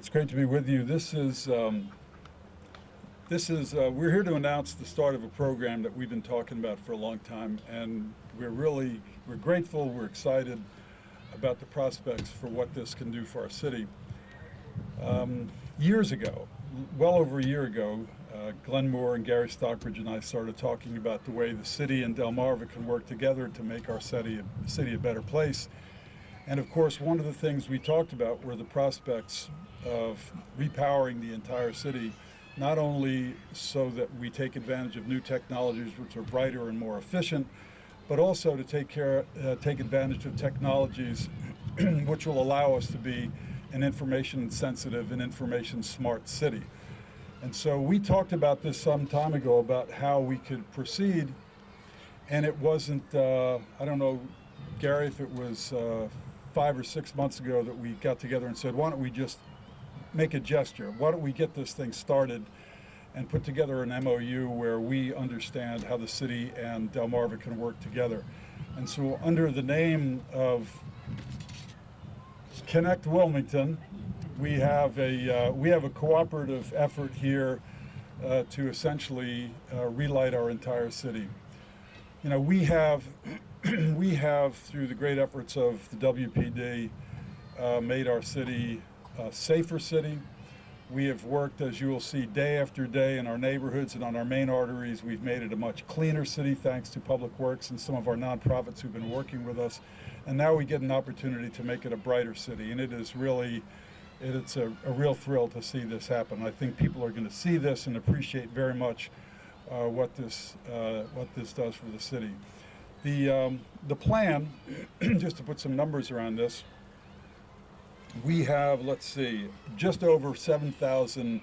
It's great to be with you. We're here to announce the start of a program that we've been talking about for a long time, and we're grateful, we're excited about the prospects for what this can do for our city. Years ago, well over a year ago, Glenn Moore and Gary Stockbridge and I started talking about the way the city and Delmarva can work together to make our city a better place. And of course, one of the things we talked about were the prospects of repowering the entire city, not only so that we take advantage of new technologies which are brighter and more efficient, but also to take advantage of technologies which will allow us to be an information sensitive and information smart city. And so we talked about this some time ago about how we could proceed, and it wasn't, I don't know, Gary, if it was 5 or 6 months ago that we got together and said, why don't we just make a gesture? Why don't we get this thing started and put together an MOU where we understand how the city and Delmarva can work together? And so under the name of ConnectWilmington, we have a cooperative effort here to essentially relight our entire city. You know, we have through the great efforts of the WPD made our city a safer city. We have worked, as you will see, day after day in our neighborhoods and on our main arteries. We've made it a much cleaner city thanks to Public Works and some of our nonprofits who've been working with us. And now we get an opportunity to make it a brighter city. And it's a real thrill to see this happen. I think people are going to see this and appreciate very much what this does for the city. The plan, just to put some numbers around this, we have, let's see, just over 7,000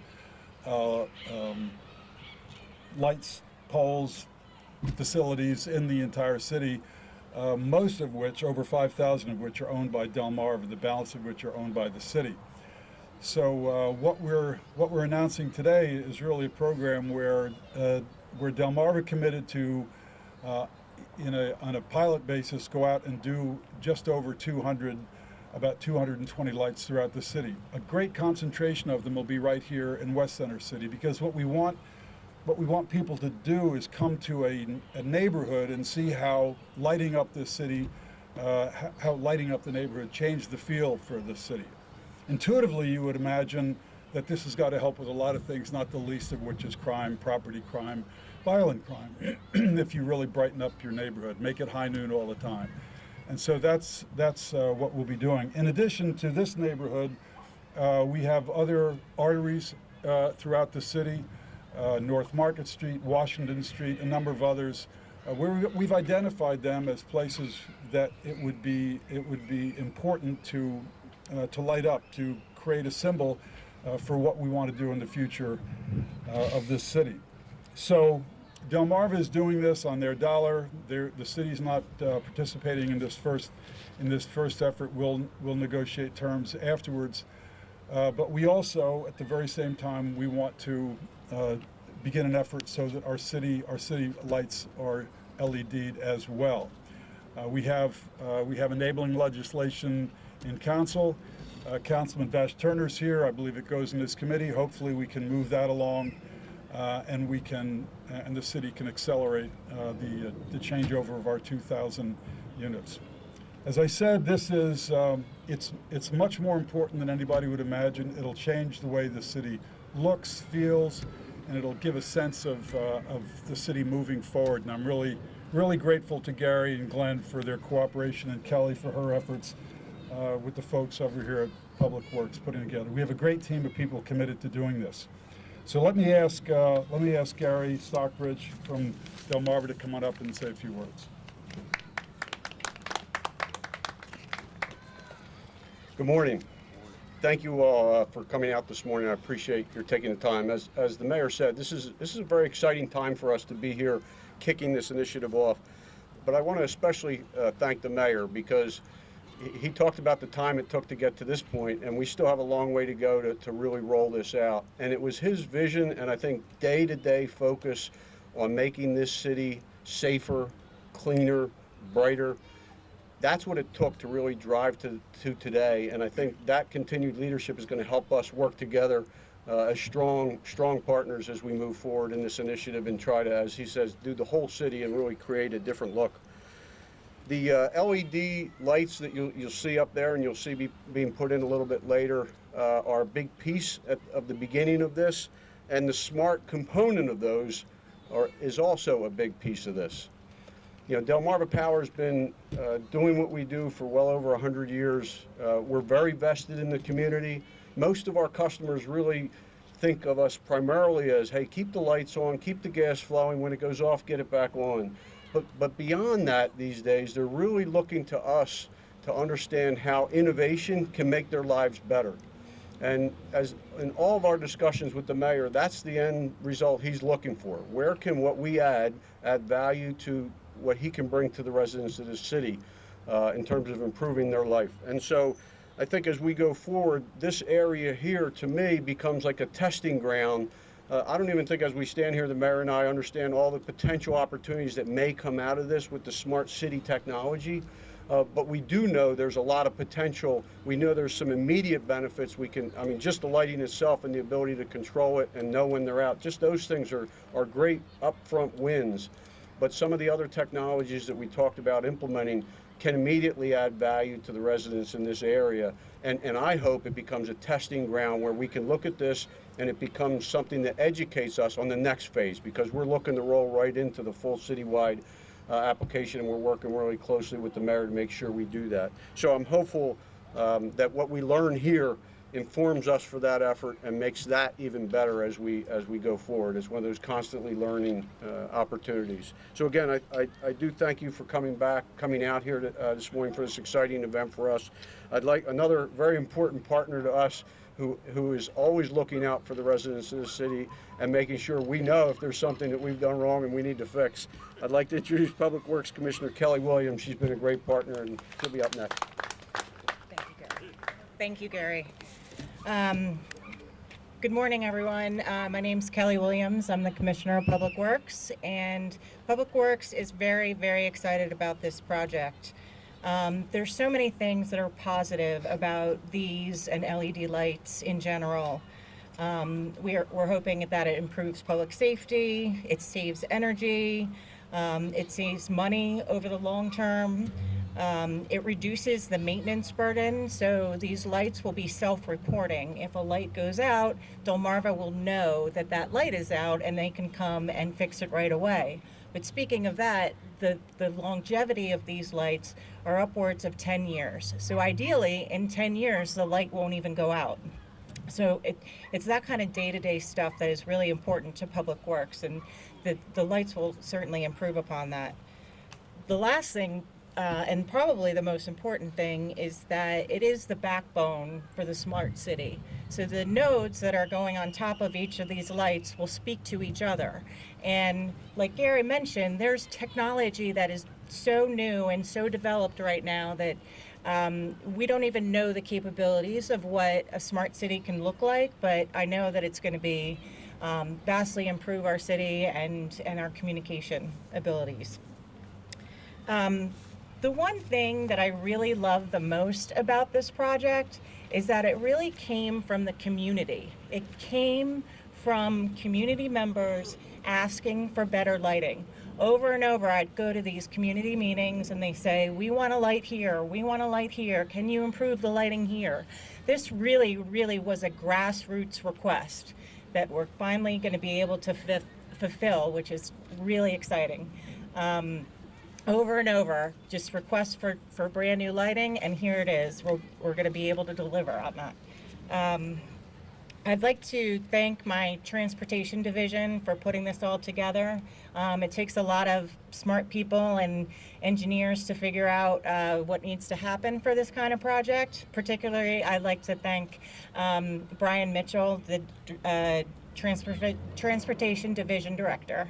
lights, poles, facilities in the entire city, most of which, over 5,000 of which, are owned by Delmarva, the balance of which are owned by the city. So what we're announcing today is really a program where Delmarva committed to, on a pilot basis, go out and do just over about 220 lights throughout the city. A great concentration of them will be right here in West Center City, because what we want people to do is come to a neighborhood and see how lighting up this city, how lighting up the neighborhood changed the feel for the city. Intuitively, you would imagine that this has got to help with a lot of things, not the least of which is crime, property crime, violent crime, if you really brighten up your neighborhood, make it high noon all the time. And so that's what we'll be doing. In addition to this neighborhood, we have other arteries throughout the city, North Market Street, Washington Street, a number of others, where we've identified them as places that it would be important to light up, to create a symbol for what we want to do in the future of this city. So Delmarva is doing this on their dollar. The city's not participating in this first effort. We'll negotiate terms afterwards. But we also, at the very same time, we want to begin an effort so that our city lights are LED'd as well. We have enabling legislation in council. Councilman Vash Turner's here. I believe it goes in this committee. Hopefully we can move that along, and the city can accelerate the changeover of our 2,000 units. As I said, this is it's much more important than anybody would imagine. It'll change the way the city looks, feels, and it'll give a sense of the city moving forward. And I'm really grateful to Gary and Glenn for their cooperation, and Kelly for her efforts with the folks over here at Public Works putting together. We have a great team of people committed to doing this. So let me ask Gary Stockbridge from Delmarva to come on up and say a few words. Good morning. Thank you all for coming out this morning. I appreciate your taking the time. As the mayor said, this is a very exciting time for us to be here kicking this initiative off. But I want to especially thank the mayor, because he talked about the time it took to get to this point, and we still have a long way to go to really roll this out. And it was his vision, and I think day-to-day focus on making this city safer, cleaner, brighter, That's what it took to really drive to today, and I think that continued leadership is going to help us work together as strong partners as we move forward in this initiative and try to, as he says, do the whole city and really create a different look. The LED lights that you'll see up there and you'll see being put in a little bit later are a big piece of the beginning of this, and the smart component of those is also a big piece of this. You know, Delmarva Power has been doing what we do for well over 100 years. We're very vested in the community. Most of our customers really think of us primarily as, hey, keep the lights on, keep the gas flowing. When it goes off, get it back on. But beyond that, these days, they're really looking to us to understand how innovation can make their lives better. And as in all of our discussions with the mayor, that's the end result he's looking for. Where can what we add value to what he can bring to the residents of this city in terms of improving their life? And so I think as we go forward, this area here to me becomes like a testing ground. I don't even think as we stand here, the mayor and I understand all the potential opportunities that may come out of this with the smart city technology. But we do know there's a lot of potential. We know there's some immediate benefits. Just the lighting itself and the ability to control it and know when they're out, just those things are great upfront wins. But some of the other technologies that we talked about implementing can immediately add value to the residents in this area. And I hope it becomes a testing ground where we can look at this and it becomes something that educates us on the next phase, because we're looking to roll right into the full citywide application, and we're working really closely with the mayor to make sure we do that. So I'm hopeful that what we learn here informs us for that effort and makes that even better as we go forward. It's one of those constantly learning opportunities. So again, I do thank you for coming out here this morning for this exciting event for us. I'd like another very important partner to us who is always looking out for the residents of the city and making sure we know if there's something that we've done wrong and we need to fix. I'd like to introduce Public Works Commissioner Kelly Williams. She's been a great partner, and she'll be up next. Thank you, Gary. Good morning, everyone. My name's Kelly Williams. I'm the Commissioner of Public Works, and Public Works is very, very excited about this project. There's so many things that are positive about these and LED lights in general. We're hoping that it improves public safety, it saves energy, it saves money over the long term. It reduces the maintenance burden, so these lights will be self-reporting. If a light goes out, Delmarva will know that that light is out and they can come and fix it right away. But speaking of that, the longevity of these lights are upwards of 10 years. So ideally, in 10 years, the light won't even go out. So it's that kind of day-to-day stuff that is really important to Public Works, and the lights will certainly improve upon that. The last thing, and probably the most important thing, is that it is the backbone for the smart city. So the nodes that are going on top of each of these lights will speak to each other. And like Gary mentioned, there's technology that is so new and so developed right now that we don't even know the capabilities of what a smart city can look like, but I know that it's going to be vastly improve our city and our communication abilities. The one thing that I really love the most about this project is that it really came from the community. It came from community members asking for better lighting. Over and over, I'd go to these community meetings and they say, we want a light here, we want a light here, can you improve the lighting here? This really, really was a grassroots request that we're finally going to be able to fulfill, which is really exciting. Over and over, just requests for brand new lighting, and here it is. We're going to be able to deliver on that. I'd like to thank my transportation division for putting this all together. It takes a lot of smart people and engineers to figure out what needs to happen for this kind of project. Particularly, I'd like to thank Brian Mitchell, the transportation division director.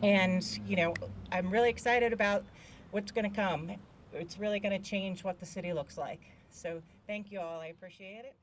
And, you know, I'm really excited about what's going to come. It's really going to change what the city looks like. So thank you all. I appreciate it.